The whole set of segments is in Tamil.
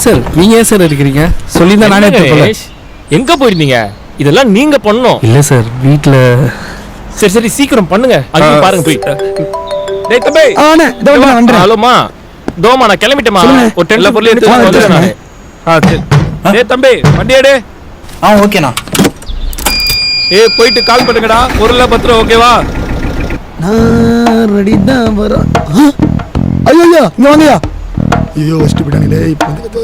சார் நீங்க ஏன் சார் இருக்கிறீங்க? சொல்லியிருந்தா நானே கணேஷ் எங்க போயிருந்தீங்க? இதெல்லாம் நீங்க பண்ணணும். இல்ல சார் வீட்ல. சரி சீக்கிரம் பண்ணுங்க. அங்க பாருங்க போய். டேய் தம்பி. ஆனே இதோ வந்துறேன். ஹலோமா. தோமா நான் கிளம்பிட்டேமா. ஒரு 10 பொருள் எடுத்து வந்துறேன் நானு. சரி. டேய் தம்பி வண்டி எடு. ஓகேண்ணா. போயிட்டு கால் பண்ணுங்கடா. பொருளை பத்திரம் ஓகேவா? நான் ரெடி தான் வரேன். ஐயோ இங்க வாங்கயா. ஐயோ ஃபர்ஸ்ட் பிடானே இப்போ வந்து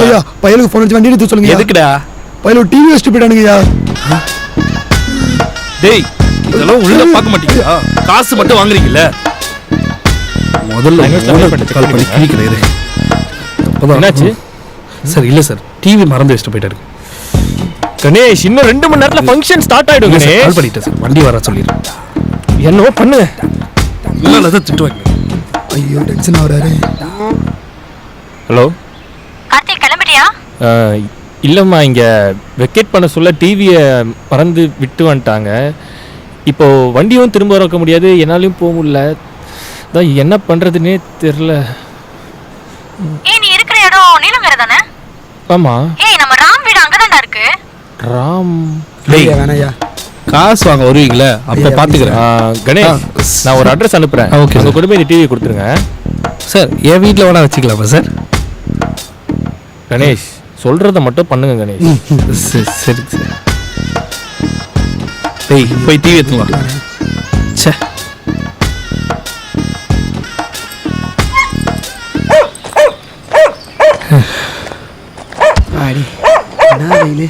ஐயா பையலுக்கு ஃபோன் அடிச்சு வண்டி எடுத்து சொல்லுங்க. எதுக்குடா? பையல டிவி வச்சுட்டு போயிட்டானுங்கயா. டேய் இதெல்லாம் உள்ள பார்க்க மாட்டீங்களா? காசு மட்டும் வாங்குறீங்கல்ல. முதல்ல கால் பண்ணி கிளிக்கிறேன். என்னாச்சு சார்? இல்ல சார் டிவி மறந்து வச்சுட்டு போயிட்டாரு. கணேஷ் இன்னும் 2 மணி நேரத்துல ஃபங்க்ஷன் ஸ்டார்ட் ஆயிடும் கணேஷ். கால் பண்ணிட்டேன் சார். வண்டி வர சொல்லிடுறேன். என்னவோ பண்ணுங்க. இல்ல தான் திட்டுவாங்க. ஐயோ டென்ஷன் ஆகுறாரு. ஹலோ கார்த்திக் கிளம்பிட்டியா? இல்லைம்மா இங்கே வெக்கேட் பண்ண சொல்ல டிவியை மறந்து விட்டு வந்துட்டாங்க. இப்போது வண்டியும் திரும்ப வரக்க முடியாது, என்னாலையும் போக முடியல. தான் என்ன பண்ணுறதுன்னே தெரில. நீ இருக்கிற இடம் நீலங்கரை தானே? ஆமாம். நம்ம ராம் வீடு அங்கதான்டா இருக்கு. ராம் டேய் வேணாயா. காசு வாங்க வருவீங்களே அப்போ பார்த்துக்கிறேன். கணேஷ் நான் ஒரு அட்ரஸ் அனுப்புகிறேன். ஓகே உங்கள் கூட போய் இந்த டிவியை கொடுத்துருங்க சார். என் வீட்டில் வேணா வச்சுக்கலாமா சார்? கணேஷ் சொல்கிறத மட்டும் பண்ணுங்க கணேஷ். சரி சார். டேய் போய் டிவி எடுத்துவா. சே ஆடி என்ன வெயிலே.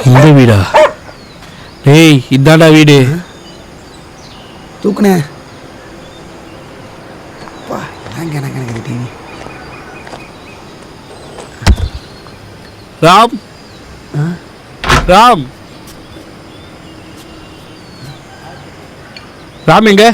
இந்த வீடா? டேய் இதான்டா வீடு. தூக்குனே பா. நாங்க எனக்கு டிவி. ராம் ராம் ராம் எங்க?